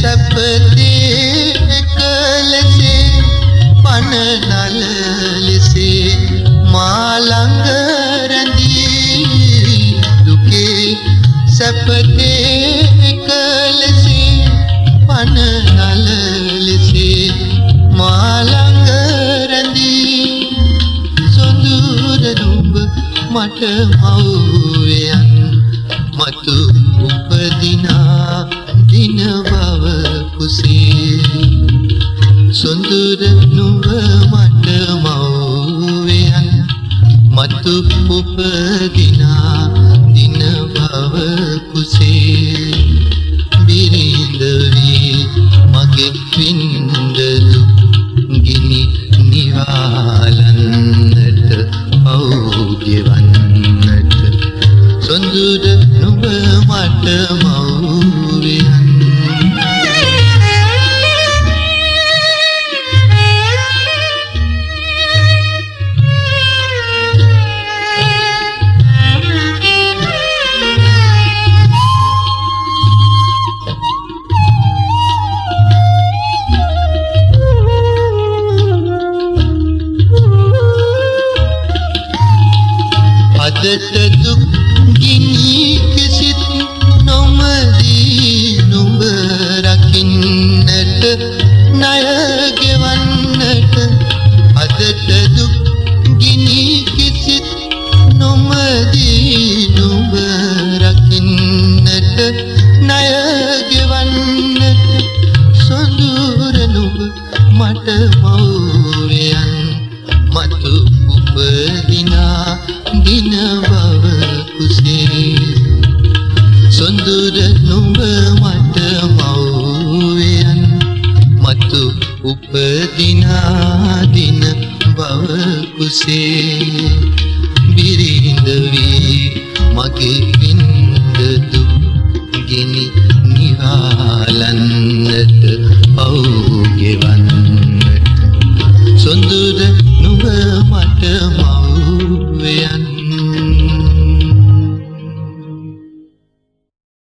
සැපතේ එකලසේ පනනල ලෙසේ මා ළඟ රැඳී දුකේ සැපතේ එකලසේ පනනල ලෙසේ මා ළඟ රැඳී සොඳුර නුඹ මට මව්වයන් මතු උපදිනා දින බව කුසේ සොඳුර නුඹ මට මව්වයන් මතු උපදිනා දින බව කුසේ බිරිඳ වී මගේ වින්දලු ගිනි නිවාලන්නට ගෙවන්නට සොඳුර නුඹ මට මව්වයන් අදට දුක් ගිනි කිසිත් නොමදී නුඹ රකින්නට ණය ගෙවන්නට අදට දුක් ගිනි කිසිත් නොමදී නුඹ රකින්නට ණය ගෙවන්නට සොඳුර නුඹ මට මව්වයන් මතු උපදිනා දින බව කුසේ සොඳුර නුඹ මට මව්වයන් මතු උපදිනා දින බව කුසේ බිරිඳ වී මගේ